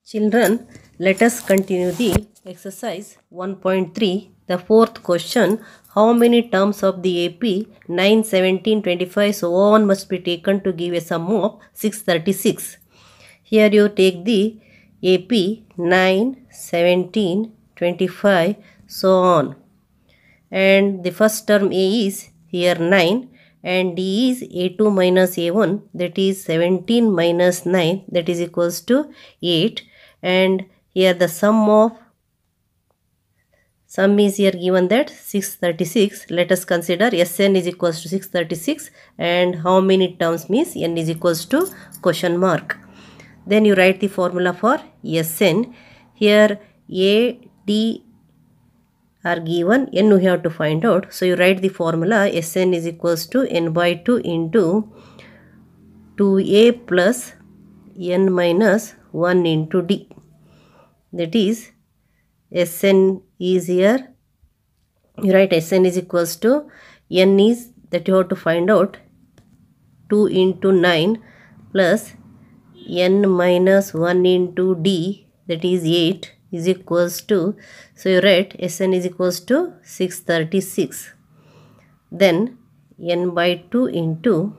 Children, let us continue the exercise 1.3. The fourth question, how many terms of the AP 9, 17, 25, so on must be taken to give a sum of 636. Here you take the AP 9, 17, 25, so on. And the first term A is here 9 and D is A2 minus A1, that is 17 minus 9, that is equals to 8. And here the sum is here given that 636. Let us consider Sn is equals to 636 and how many terms means n is equals to question mark. Then you write the formula for Sn. Here A, D are given, n we have to find out. So you write the formula Sn is equals to n by 2 into 2a plus n minus 1 into d. That is Sn is here, you write Sn is equals to n is that you have to find out 2 into 9 plus n minus 1 into d, that is 8, is equals to, so you write Sn is equals to 636. Then n by 2 into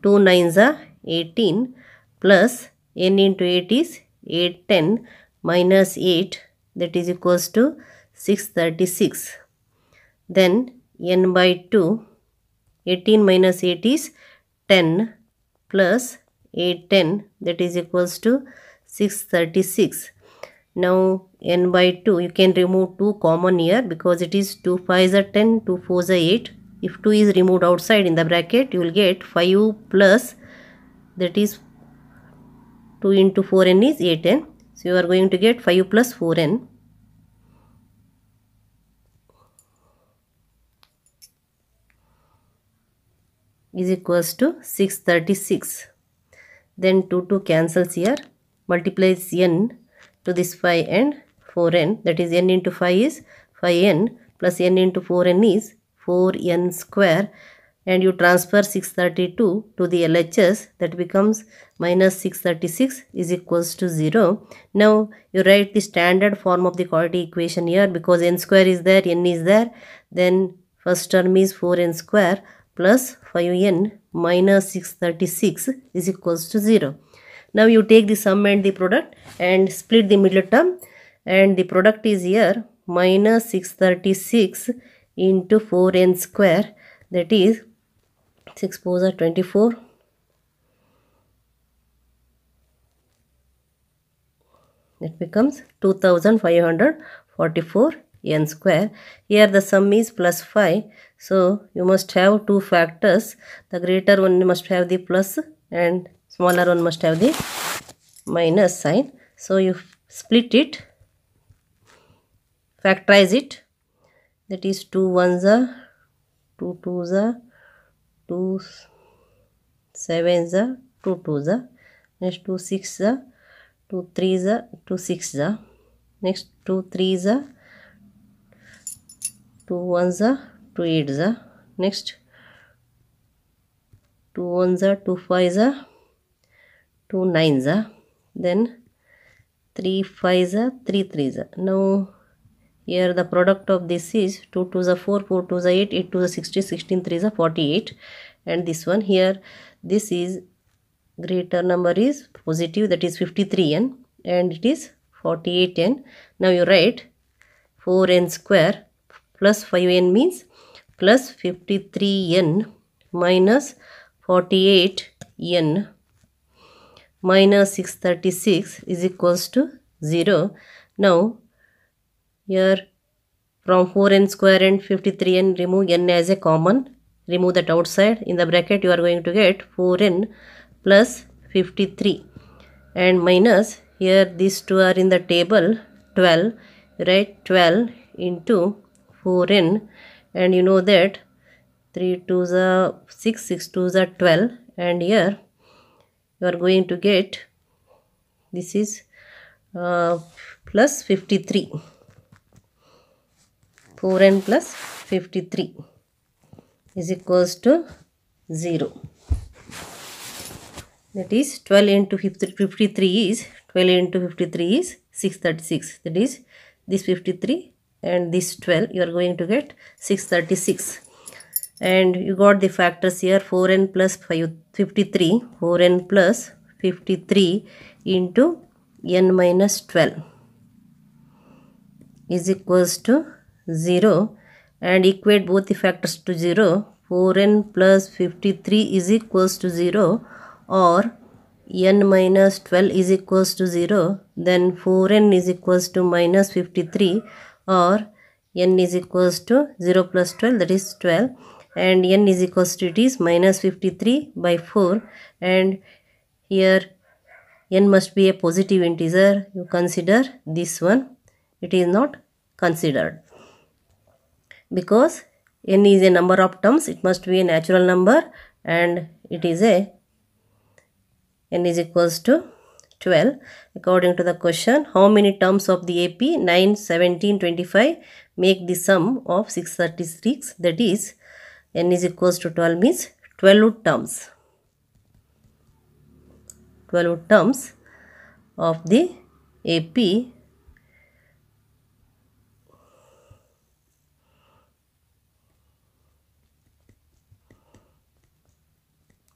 2 9s are 18 plus n into 8 is 8 10 minus 8, that is equals to 636. Then n by 2, 18 minus 8 is 10 plus 8 10, that is equals to 636. Now n by 2, you can remove 2 common here because it is 2 5s are 10, 2 4s are 8. If 2 is removed outside in the bracket, you will get 5 plus, that is 2 into 4n is 8n. So you are going to get 5 plus 4n. Is equals to 636. Then 2 cancels here. Multiplies n to this 5 and 4n. That is n into 5 is 5n plus n into 4n is 4n square. And you transfer 632 to the LHS, that becomes minus 636 is equals to 0. Now you write the standard form of the quadratic equation here because n square is there, n is there. Then first term is 4n square plus 5n minus 636 is equals to 0. Now you take the sum and the product and split the middle term, and the product is here minus 636 into 4n square, that is 6 4s are 24. It becomes 2544 n square. Here the sum is plus 5. So you must have two factors. The greater one must have the plus and smaller one must have the minus sign. So you split it, factorize it. That is 2 1s are 2 2s are 2 7s are 2 2s are, next 2 6s are 2 3s are 2 6s are, next 2 3s are 2 1s are 2 8s are, next 2 1s are 2 5s are 2 9s are, then 3 5s are 3 3s are. Now here the product of this is 2 2s are 4, 4 2s are 8, 8 2s are 60, 16 3s are 48. And this one here, this is greater number is positive, that is 53n and it is 48n. Now you write 4n square plus 5n means plus 53n minus 48n minus 636 is equals to 0. Now here from 4n square and 53n remove n as a common, remove that outside. In the bracket you are going to get 4n plus 53 and minus, here these two are in the table 12, write 12 into 4n, and you know that 3 2s are 6, 6 2s are 12, and here you are going to get, this is plus 53, 4n plus 53 is equals to 0. That is 12 into 53 is 12 into 53 is 636. That is, this 53 and this 12, you are going to get 636. And you got the factors here, 4n plus 53, 4n plus 53 into n minus 12 is equals to 0, and equate both the factors to 0. 4n plus 53 is equals to 0, or n minus 12 is equals to 0, then 4n is equals to minus 53, or n is equals to 0 plus 12, that is 12, and n is equals to, it is minus 53 by 4, and here n must be a positive integer. You consider this one, it is not considered. Because n is a number of terms, it must be a natural number, and it is a n is equals to 12. According to the question, how many terms of the AP 9, 17, 25 make the sum of 636? That is, n is equals to 12 means 12 terms. 12 terms of the AP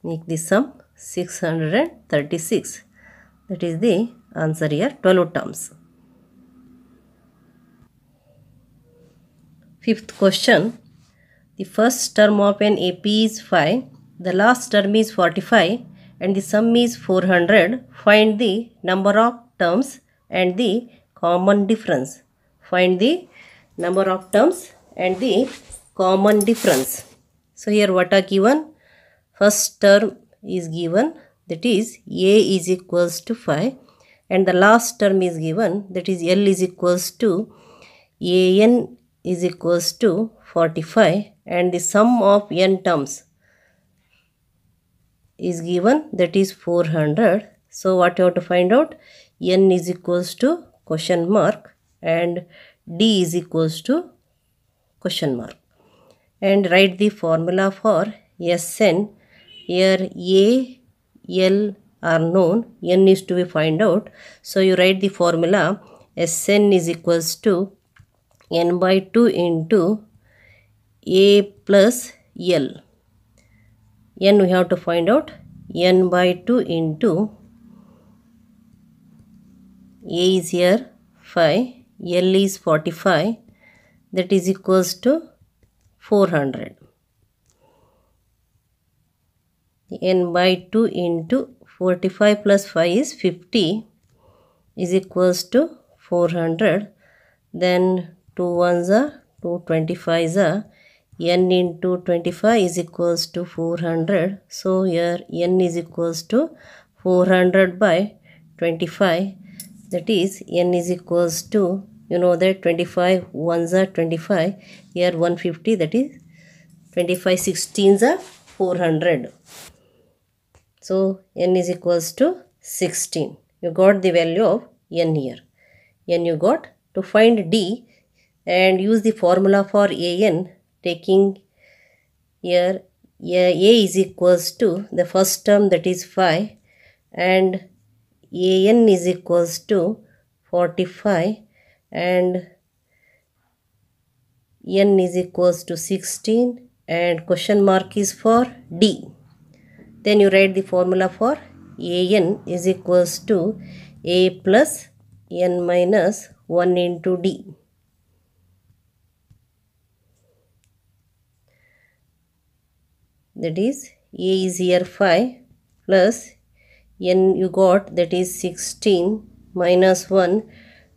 make the sum 636. That is the answer here, 12 terms. Fifth question. The first term of an AP is 5, the last term is 45, and the sum is 400. Find the number of terms and the common difference. Find the number of terms and the common difference. So here what are given? First term is given, that is A is equals to 5, and the last term is given, that is L is equals to AN is equals to 45, and the sum of n terms is given, that is 400. So what you have to find out? N is equals to question mark and D is equals to question mark. And write the formula for Sn. Here A, L are known, N is to be find out. So you write the formula Sn is equals to n by 2 into A plus L. N we have to find out, n by 2 into A is here 5, L is 45, that is equals to 400. N by 2 into 45 plus 5 is 50 is equals to 400. Then 2 ones are 2, 25s are, n into 25 is equals to 400. So here n is equals to 400 by 25. That is n is equals to, you know that 25 ones are 25. Here 150, that is 25 16s are 400. So n is equals to 16. You got the value of n here. N you got. To find D and use the formula for AN, taking here A is equals to the first term, that is 5, and AN is equals to 45, and N is equals to 16, and question mark is for D. Then you write the formula for AN is equals to A plus N minus 1 into D. That is A is here 5 plus N you got, that is 16 minus 1.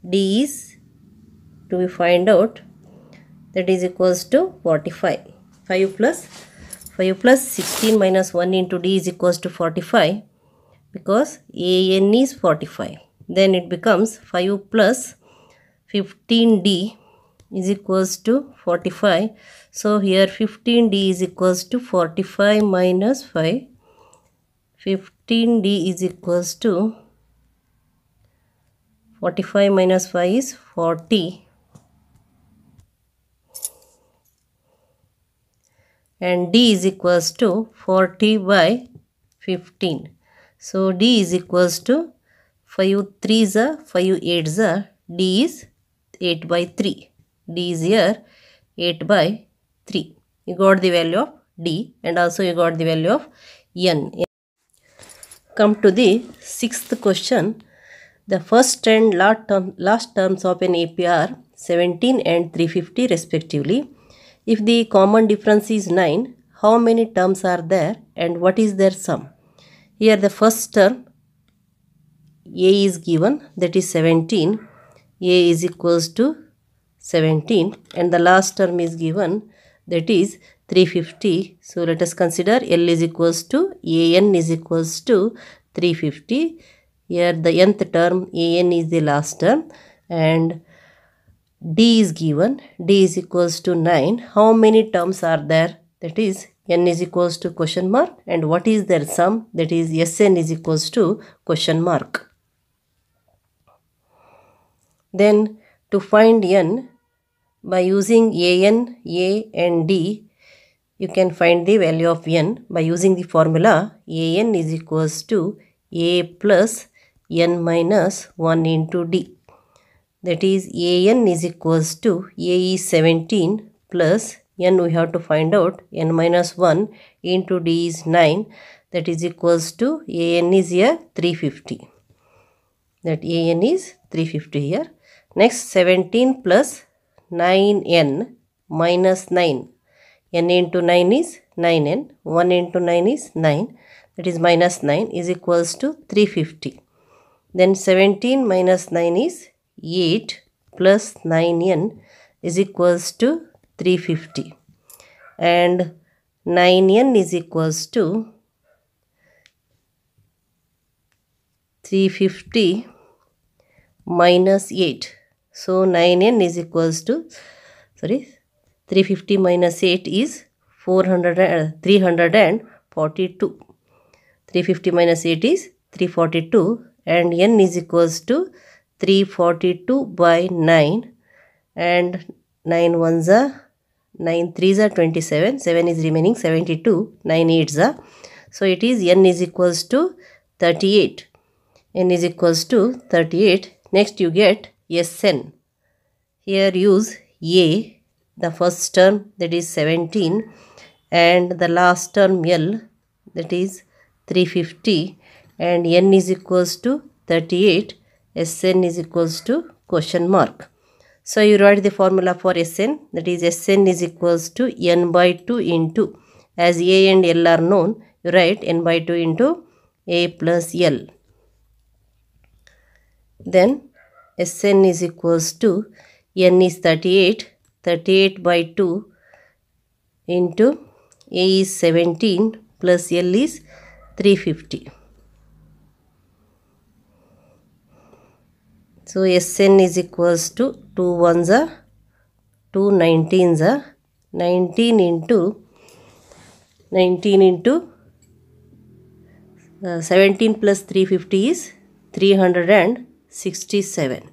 D is to be find out, that is equals to 45. 5 plus 16 minus 1 into D is equals to 45, because AN is 45. Then it becomes 5 plus 15D is equals to 45. So here 15D is equals to 45 minus 5. 15D is equals to 45 minus 5 is 40. And D is equals to 40 by 15. So D is equals to 5 3s are 5 8s are D is 8 by 3. D is here 8 by 3. You got the value of D and also you got the value of N. Come to the sixth question. The first and last terms of an AP are 17 and 350 respectively. If the common difference is 9, how many terms are there and what is their sum? Here the first term A is given, that is 17. A is equals to 17 and the last term is given, that is 350. So let us consider L is equals to AN is equals to 350. Here the nth term AN is the last term and D is given. D is equals to 9. How many terms are there? That is N is equals to question mark and what is their sum? That is Sn is equals to question mark. Then to find N by using An, A and D, you can find the value of N by using the formula An is equals to A plus N minus 1 into D. That is An is equals to A is 17 plus N we have to find out N minus 1 into D is 9. That is equals to An is here 350. That An is 350 here. Next 17 plus 9n minus 9. N into 9 is 9n. 1 into 9 is 9. That is minus 9 is equals to 350. Then 17 minus 9 is 8 plus 9n is equals to 350. And 9n is equals to 350 minus 8. So 9n is equals to 350 minus 8 is 342. 350 minus 8 is 342 and n is equals to 342 by 9 and 9 ones are 9 3s are 27, 7 is remaining 72, 9 8s are. So it is n is equals to 38. N is equals to 38. Next you get Sn. Here use A, the first term that is 17 and the last term L that is 350 and N is equals to 38. Sn is equals to question mark. So you write the formula for Sn, that is Sn is equals to n by 2 into, as A and L are known, you write n by 2 into A plus L. Then Sn is equals to n is 38, 38 by 2 into A is 17 plus L is 350. So Sn is equals to 2 ones are 2 19s are 19 into 17 plus 350 is 367.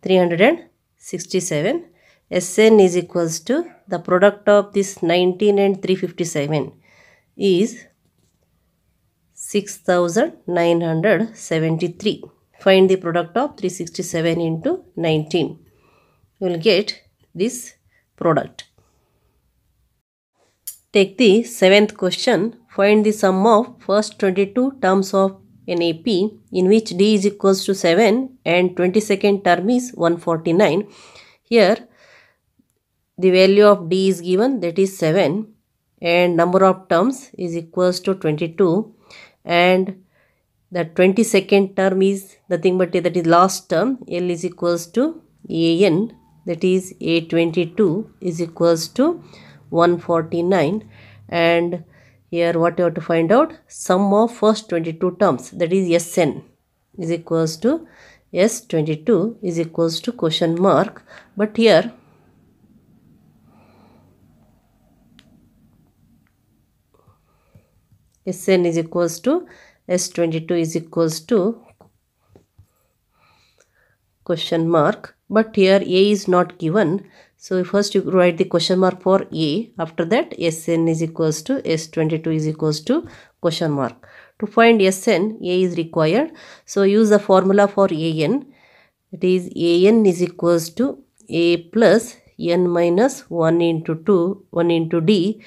367. Sn is equals to the product of this 19 and 357 is 6973. Find the product of 367 into 19. You will get this product. Take the seventh question. Find the sum of first 22 terms of an AP in which D is equals to 7 and 22nd term is 149. Here the value of D is given, that is 7 and number of terms is equals to 22 and the 22nd term is nothing but that is last term. L is equals to An, that is A22 is equals to 149 and here what you have to find out, sum of first 22 terms, that is Sn is equals to S22 is equals to question mark. But here Sn is equals to S22 is equals to question mark. But here A is not given. So first you write the question mark for A. After that Sn is equals to S22 is equals to question mark. To find Sn, A is required. So use the formula for An. It is An is equals to A plus n minus 1 into 2, 1 into D.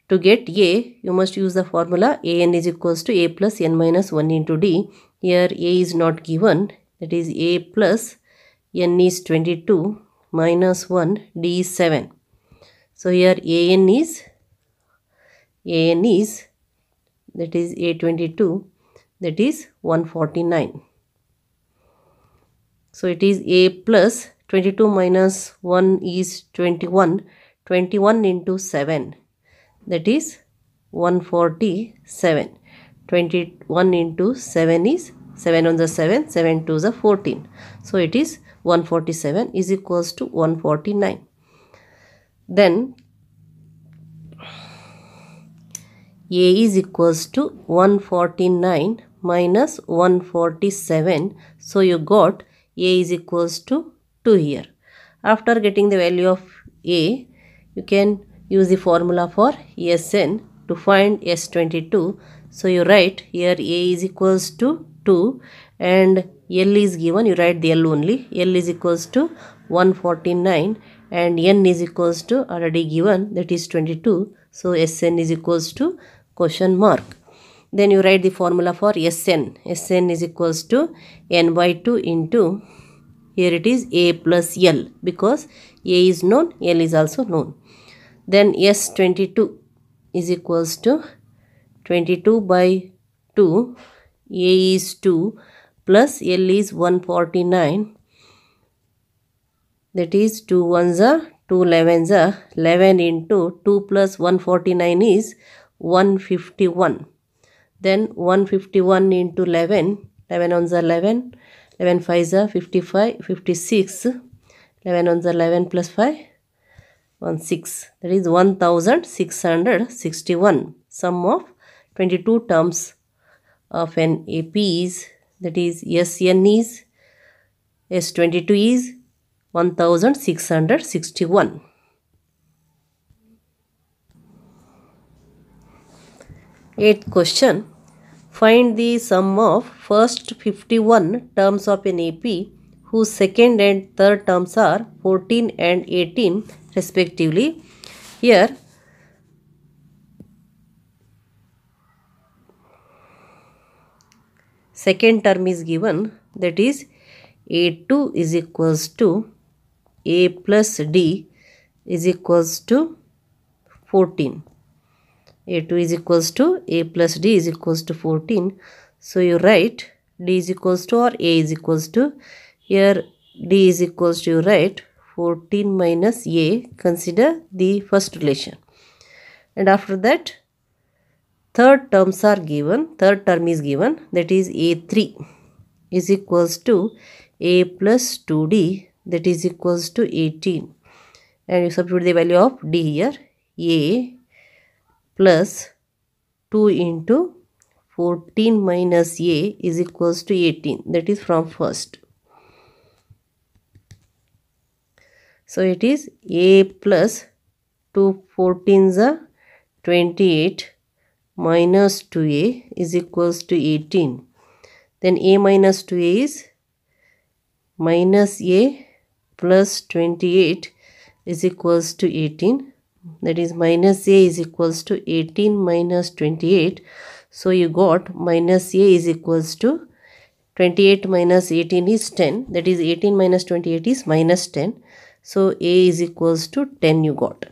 To get A, you must use the formula An is equals to A plus n minus 1 into D. Here A is not given. That is A plus n is 22 minus 1, D is 7. So here An is that is A22, that is 149. So it is A plus 22 minus 1 is 21. 21 into 7, that is 147. 21 into 7 is 7 on the 7, 7 to the 14. So it is 147 is equals to 149. Then A is equals to 149 minus 147. So you got A is equals to 2 here. After getting the value of A, you can use the formula for Sn to find S22. So you write here A is equals to 2 and L is given. You write the L only. L is equals to 149 and N is equals to already given, that is 22. So Sn is equals to question mark. Then you write the formula for Sn. Sn is equals to n by 2 into, here it is A plus L, because A is known, L is also known. Then S22 is equals to 22 by 2, A is 2 plus L is 149, that is 2 ones are 2 11s are 11 into 2 plus 149 is 151. Then 151 into 11, 11 ones are 11, 11 5s are 55, 56, 11 ones are 11 plus 5, 16, that is 1661. Sum of 22 terms of an AP is, that is Sn is, S22 is 1661. Eighth question. Find the sum of first 51 terms of an AP whose second and third terms are 14 and 18 respectively. Here second term is given, that is A2 is equals to A plus D is equals to 14. A2 is equals to A plus D is equals to 14. So you write D is equals to or A is equals to, here D is equals to, you write 14 minus A, consider the first relation. And after that third terms are given, third term is given, that is A3 is equals to A plus 2D, that is equals to 18. And you substitute the value of D here, A plus 2 into 14 minus A is equals to 18, that is from first. So it is A plus 2 14s are 28 minus 2A is equals to 18. Then A minus 2A is minus A plus 28 is equals to 18. That is minus A is equals to 18 minus 28. So you got minus A is equals to 28 minus 18 is 10. That is 18 minus 28 is minus 10. So A is equals to 10 you got.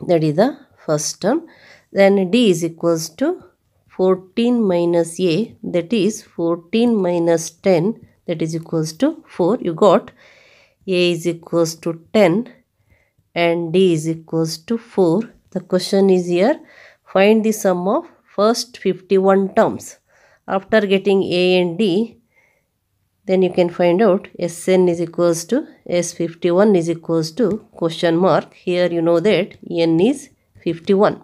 That is the first term. Then D is equals to 14 minus A, that is 14 minus 10, that is equals to 4. You got A is equals to 10 and D is equals to 4. The question is here, find the sum of first 51 terms. After getting A and D, then you can find out Sn is equals to S51 is equals to question mark. Here you know that N is 51.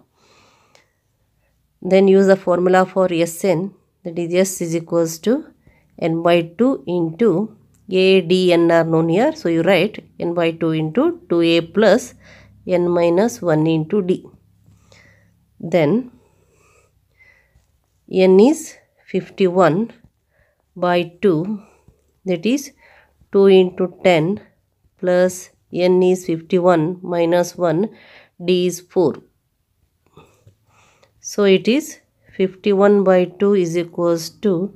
Then use the formula for Sn, that is S is equals to n by 2 into A, D, N are known here. So you write n by 2 into 2A plus n minus 1 into D. Then n is 51 by 2, that is 2 into 10 plus n is 51 minus 1, d is 4. So it is 51 by 2 is equals to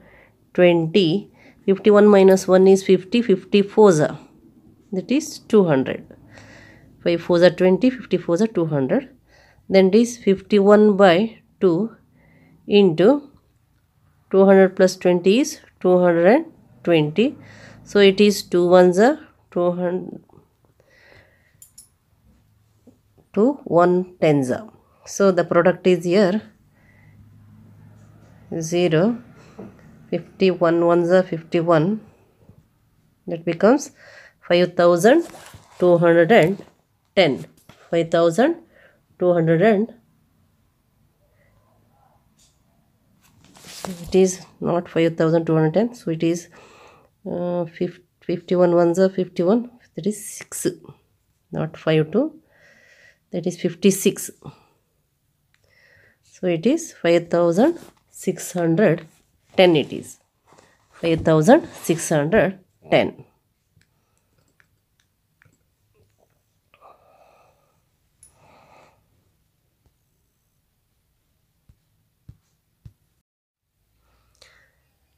20. 51 minus 1 is 50, 54 that is 200. 5 4s are 20, 54s are 200. Then it is 51 by 2 into 200 plus 20 is 220. So it is 2 1s are 200, 2 1 10s are. So the product is here 0, 51 1s are 51, that becomes 5210. 5210. It is not 5210, so it is 51 ones are 51, that is 6, not 52, that is 56. So it is 5610, it is 5610.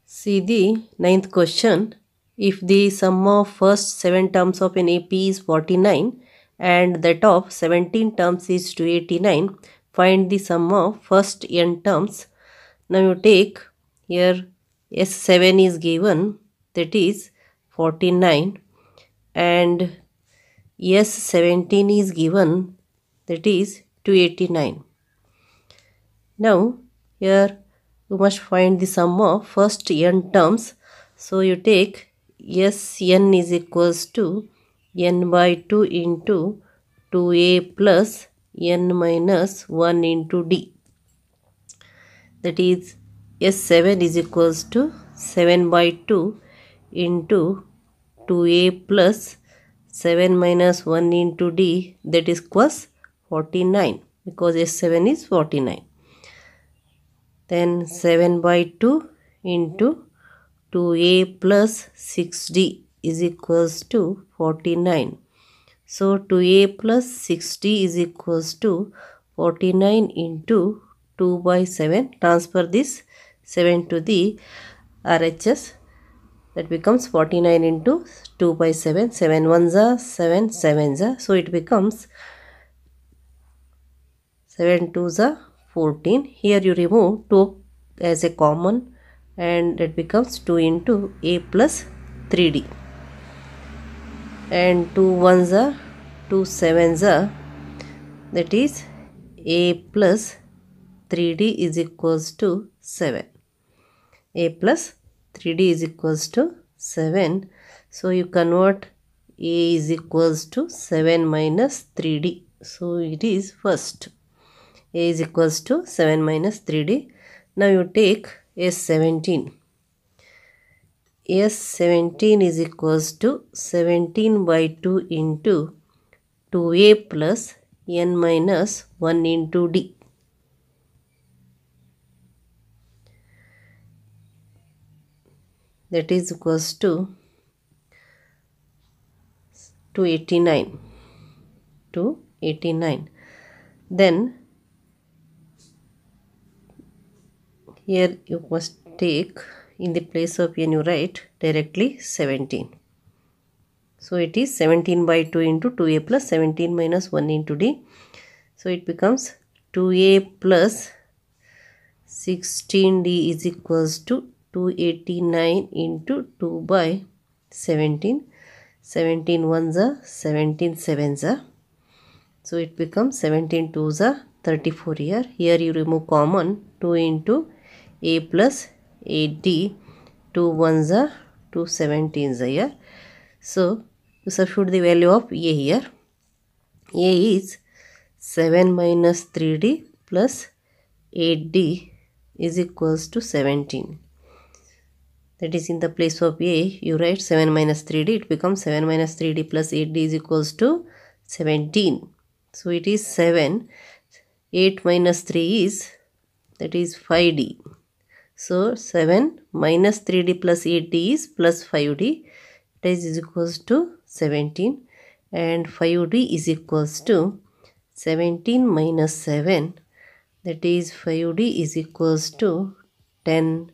See the 9th question. If the sum of first 7 terms of an AP is 49 and that of 17 terms is 289, find the sum of first n terms. Now you take here S7 is given, that is 49, and S17 is given, that is 289. Now here you must find the sum of first n terms. So you take Sn is equals to n by 2 into 2a plus n minus 1 into d. That is S7 is equals to 7 by 2 into 2a plus 7 minus 1 into d, that is equals 49, because S7 is 49. Then 7 by 2 into 2a plus 6d is equals to 49. So 2a plus 6d is equals to 49 into 2 by 7. Transfer this 7 to the RHS. That becomes 49 into 2 by 7. 7 1s are 7 7s are. So it becomes 7 2s are 14. Here you remove 2 as a common, and it becomes 2 into a plus 3d. And 2 1s are 2 7s are, that is a plus 3d is equals to 7. A plus 3d is equals to 7. So you convert a is equals to 7 minus 3d. So it is first. A is equals to 7 minus 3d. Now you take S17. S17 is equals to 17 by 2 into 2a plus n minus 1 into d. That is equals to 289. 289. Then here you must take, in the place of n you write directly 17. So it is 17 by 2 into 2a plus 17 minus 1 into d. So it becomes 2a plus 16d is equals to 289 into 2 by 17. 17 1s are 17 7s are. So it becomes 17 2s are 34 here. Here you remove common, 2 into a plus 8d, 2 1s are 2 17s are here. So you substitute the value of a here. A is 7 minus 3d plus 8d is equals to 17. That is, in the place of a you write 7 minus 3d, it becomes 7 minus 3d plus 8d is equals to 17. So it is 7. 8 minus 3 is, that is 5d. So 7 minus 3d plus 8d is plus 5d. It is equals to 17, and 5d is equals to 17 minus 7, that is 5d is equals to 10.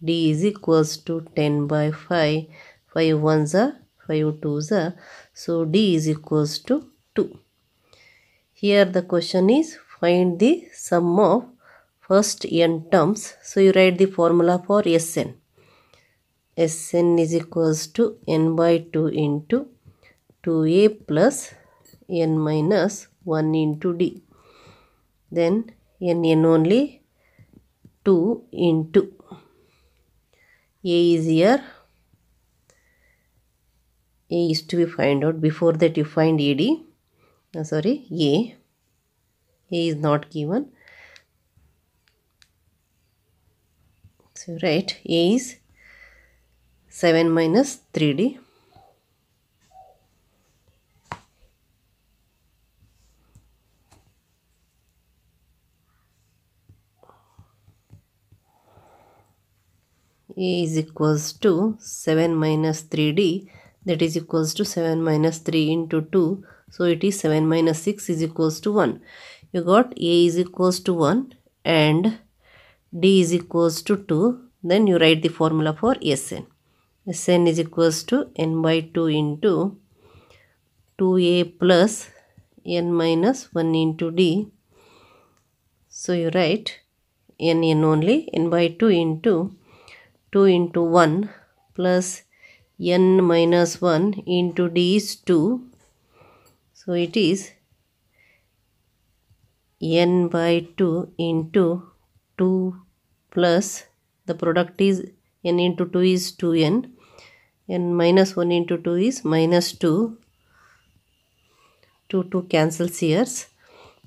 D is equals to 10 by 5. 5 ones are 5 twos are. So D is equals to 2. Here the question is find the sum of first n terms. So you write the formula for Sn. Sn is equals to n by 2 into 2a plus n minus 1 into D. Then n only 2 into A is here. A is to be find out. Before that you find AD. A is not given. So right, A is 7 minus 3D. A is equals to 7 minus 3D, that is equals to 7 minus 3 into 2. So it is 7 minus 6 is equals to 1. You got A is equals to 1 and D is equals to 2. Then you write the formula for Sn. Sn is equals to n by 2 into 2a plus n minus 1 into D. So you write n only, n by 2 into 2 into 1 plus n minus 1 into D is 2. So it is n by 2 into 2 plus the product is n into 2 is 2n. n minus 1 into 2 is minus 2. 2 cancels here.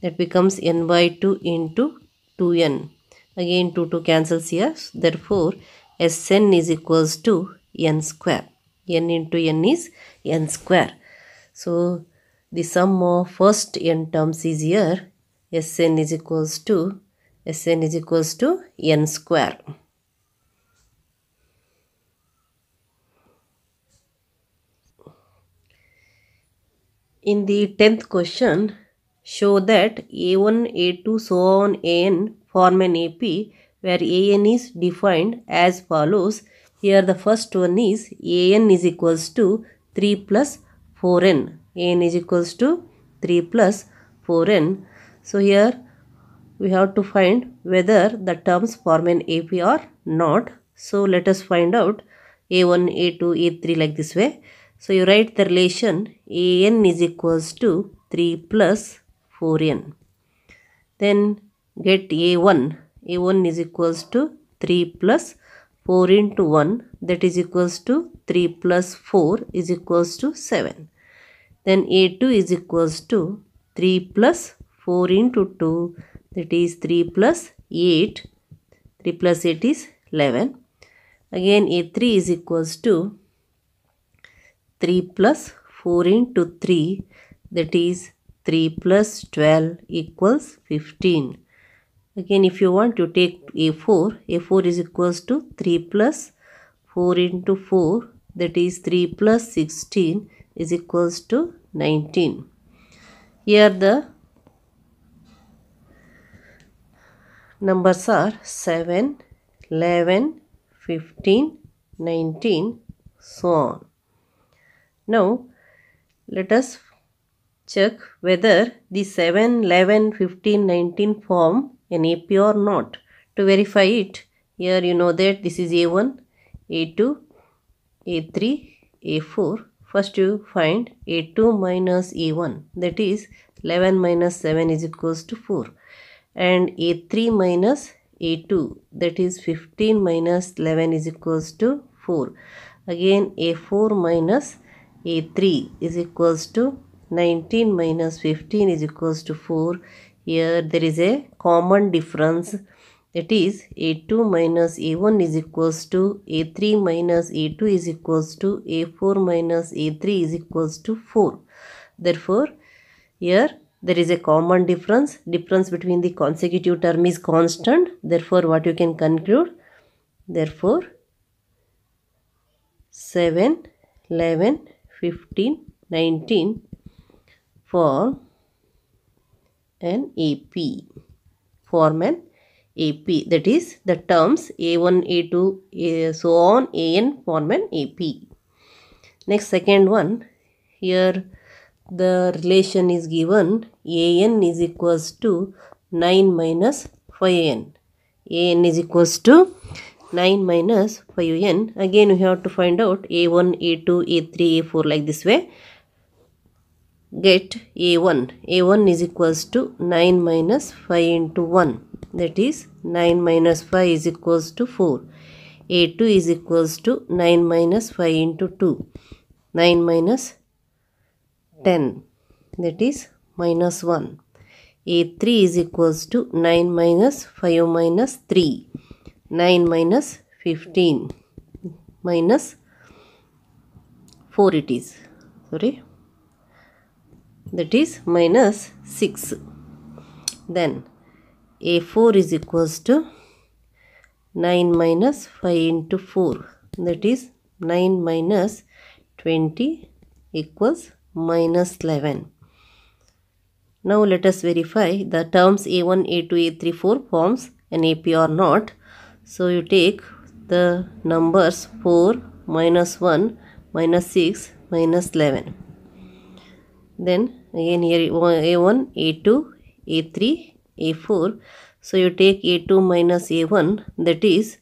That becomes n by 2 into 2n. Again 2 cancels here. Therefore Sn is equals to n square. N into n is n square. So the sum of first n terms is here. Sn is equals to n square. In the 10th question, show that A1, A2, so on An form an AP where An is defined as follows. Here the first one is An is equals to 3 plus 4n. An is equals to 3 plus 4n. So here we have to find whether the terms form an AP or not. So let us find out A1, A2, A3 like this way. So you write the relation An is equals to 3 plus 4n. Then get A1. A1 is equals to 3 plus 4 into 1, that is equals to 3 plus 4 is equals to 7. Then A2 is equals to 3 plus 4 into 2, that is 3 plus 8. 3 plus 8 is 11. Again A3 is equals to 3 plus 4 into 3, that is 3 plus 12 equals 15. Again if you want to take A4, A4 is equals to 3 plus 4 into 4, that is 3 plus 16 is equals to 19. Here the numbers are 7, 11, 15, 19, so on. Now let us check whether the 7, 11, 15, 19 form an AP or not. To verify it, here you know that this is A1, A2, A3, A4. First you find A2 minus A1, that is 11 minus 7 is equals to 4. And A3 minus A2, that is 15 minus 11 is equals to 4. Again A4 minus A3 is equals to 19 minus 15 is equals to 4. Here there is a common difference, that is A2 minus A1 is equals to A3 minus A2 is equals to A4 minus A3 is equals to 4. Therefore here there is a common difference between the consecutive term is constant. Therefore what you can conclude, Therefore 7, 11, 15, 19 form an AP. Form an AP, that is the terms A1, A2, so on, AN form an AP. Next, second one, here the relation is given AN is equals to 9 minus 5n. AN is equals to 9 minus 5n. Again we have to find out A1, A2, A3, A4 like this way. Get A1. A1 is equals to 9 minus 5 into 1. That is 9 minus 5 is equals to 4. A2 is equals to 9 minus 5 into 2. 9 minus 10. That is minus 1. A3 is equals to 9 minus 5 minus 3. 9 minus 15 minus 4 it is. Sorry. That is minus 6. Then A4 is equals to 9 minus 5 into 4. That is 9 minus 20 equals minus 11. Now let us verify the terms A1, A2, A3, 4 forms an AP or not. So you take the numbers 4, minus 1, minus 6, minus 11. Then again here A1, A2, A3, A4. So you take A2 minus A1, that is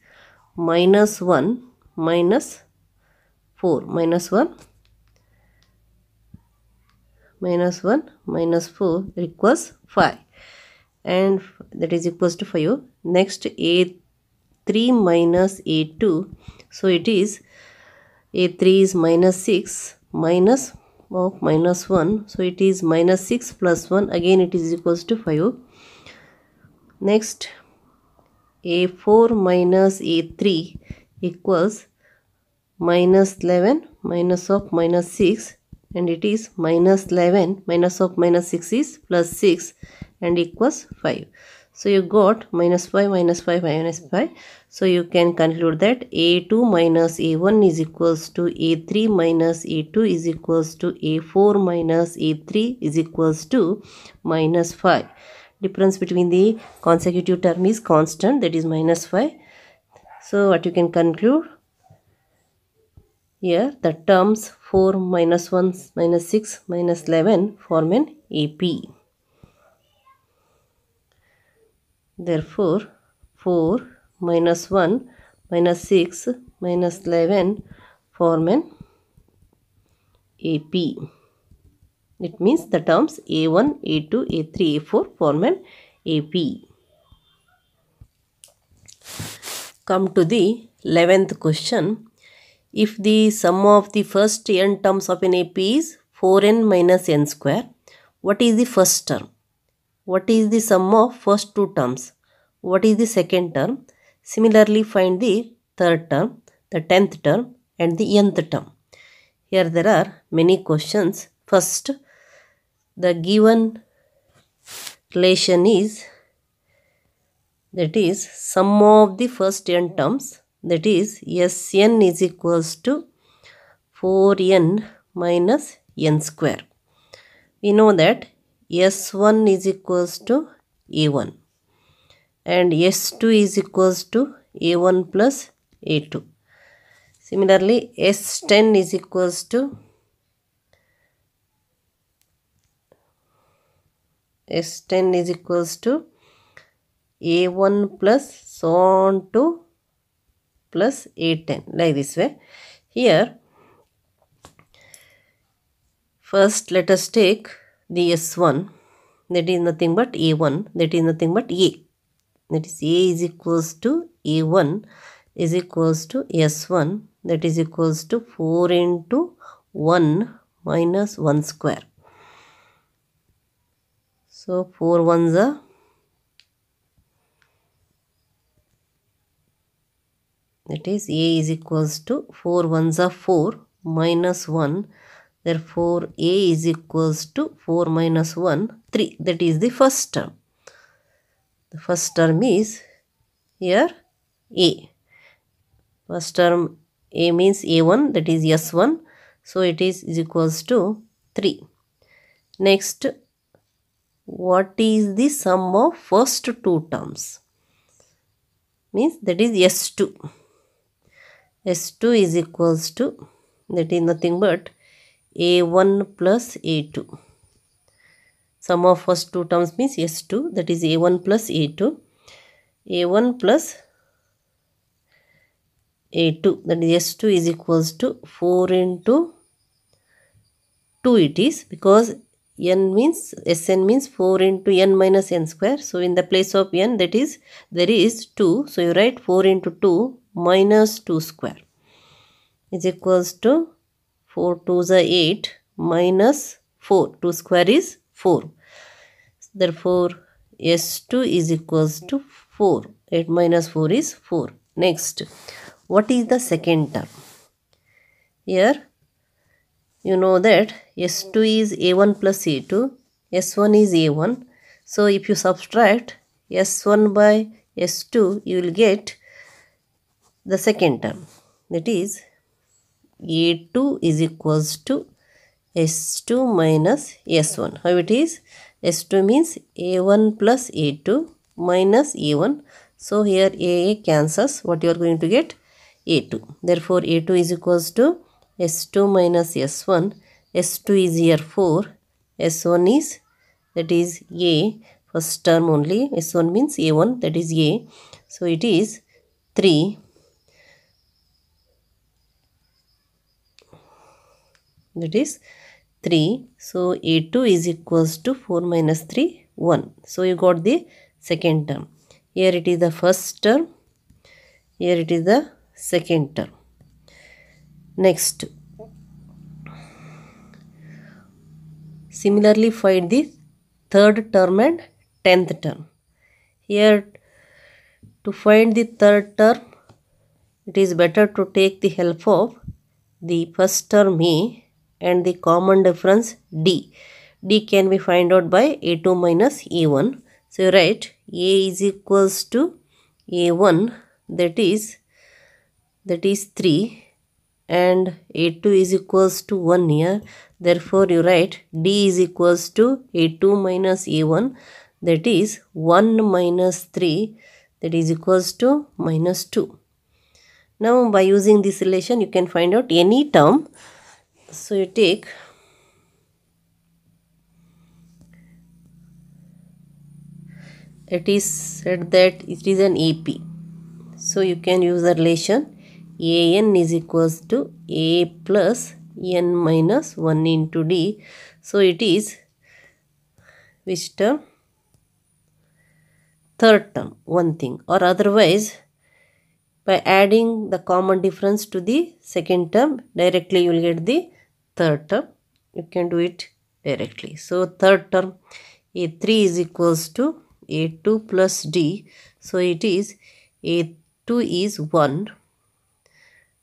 minus 1 minus 4. Minus 1 minus 1 minus 4 equals 5. And that is equals to 5. Next A3 minus A2. So it is A3 is minus 6 minus of minus 1. So it is minus 6 plus 1. Again it is equals to 5. Next A4 minus A3 equals minus 11 minus of minus 6. And it is minus 11 minus of minus 6 is plus 6 and equals 5. So you got minus 5 minus 5 minus 5. So you can conclude that A2 minus A1 is equals to A3 minus A2 is equals to A4 minus A3 is equals to minus 5. Difference between the consecutive term is constant, that is minus 5. So what you can conclude? Here the terms 4 minus 1 minus 6 minus 11 form an AP. Therefore 4 minus 1 minus 6 minus 11 form an AP. It means the terms A1, A2, A3, A4 form an AP. Come to the 11th question. If the sum of the first n terms of an AP is 4n minus n square, what is the first term? What is the sum of first two terms? What is the second term? Similarly, find the third term, the 10th term and the nth term. Here there are many questions. First, the given relation is, that is sum of the first n terms, that is Sn is equals to 4n minus n square. We know that S1 is equals to A1 and S2 is equals to A1 plus A2. Similarly, S10 is equals to A1 plus so on to plus A10, like this way. Here first let us take the S1, that is nothing but A1, that is nothing but A. That is A is equals to A1 is equals to S1, that is equals to 4 into 1 minus 1 square. So 4 ones are, that is A is equals to 4 ones are 4 minus 1. Therefore, A is equals to 4 minus 1, 3. That is the first term. The first term is here A. First term A means A1, that is S1. So it is equals to 3. Next, what is the sum of first two terms? Means that is S2. S2 is equals to, that is nothing but A1 plus A2. Sum of first two terms means S2, that is A1 plus A2. A1 plus A2, that is S2 is equals to 4 into 2 it is, because n means Sn means 4 into n minus n square. So in the place of n, that is there is 2. So you write 4 into 2 minus 2 square is equals to 4 2s are 8 minus 4. 2 square is 4. Therefore S2 is equals to 4. 8 minus 4 is 4. Next, what is the second term? Here you know that S2 is A1 plus A2, S1 is A1. So if you subtract S1 by S2, you will get the second term, that is A2 is equals to S2 minus S1. How it is? S2 means A1 plus A2 minus A1. So here AA cancels. What you are going to get? A2. Therefore A2 is equals to S2 minus S1. S2 is here 4. S1 is, that is A. First term only. S1 means A1, that is A. So it is 3. That is 3. So A2 is equals to 4 minus 3, 1. So you got the second term. Here it is the first term. Here it is the second term. Next, similarly find the third term and 10th term. Here to find the third term, it is better to take the help of the first term A and the common difference D. D can be found out by A2 minus A1. So you write A is equals to A1, that is 3, and A2 is equals to 1 here. Therefore you write D is equals to A2 minus A1, that is 1 minus 3, that is equals to minus 2. Now by using this relation you can find out any term. So you take it is said that it is an AP. So you can use the relation AN is equals to A plus N minus 1 into D. So it is which term? Third term, one thing. Or otherwise, by adding the common difference to the second term, directly you will get the third term. You can do it directly. So third term, A3 is equals to A2 plus D. So it is A2 is 1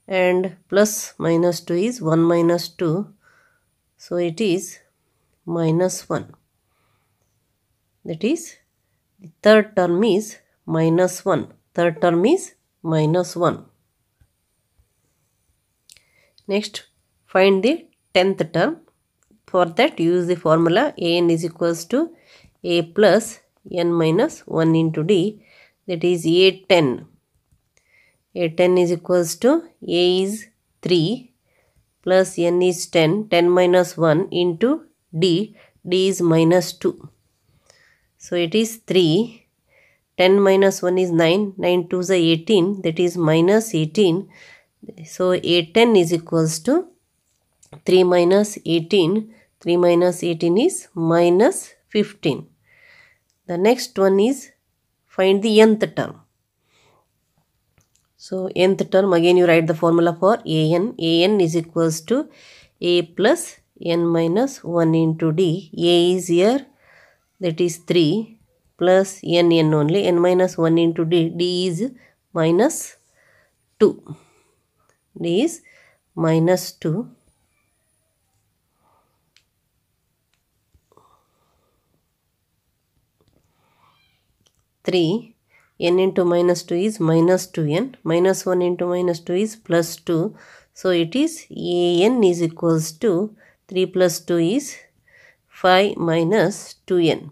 and plus minus 2 is 1 minus 2. So it is minus 1. That is, the third term is minus 1. Third term is minus 1. Next, find the 10th term. For that, use the formula An is equals to A plus N minus 1 into D. That is A10. A10 is equals to A is 3 plus N is 10. 10 minus 1 into D. D is minus 2. So it is 3. 10 minus 1 is 9. 9 2 is 18. That is minus 18. So A10 is equals to 3 minus 18. 3 minus 18 is minus 15. The next one is find the nth term. So nth term, again you write the formula for An. An is equals to A plus N minus 1 into D. A is here, that is 3 plus N only. N minus 1 into D. D is minus 2. D is minus 2. 3. n into minus 2 is minus 2n, minus 1 into minus 2 is plus 2. So it is an is equals to 3 plus 2 is 5 minus 2n.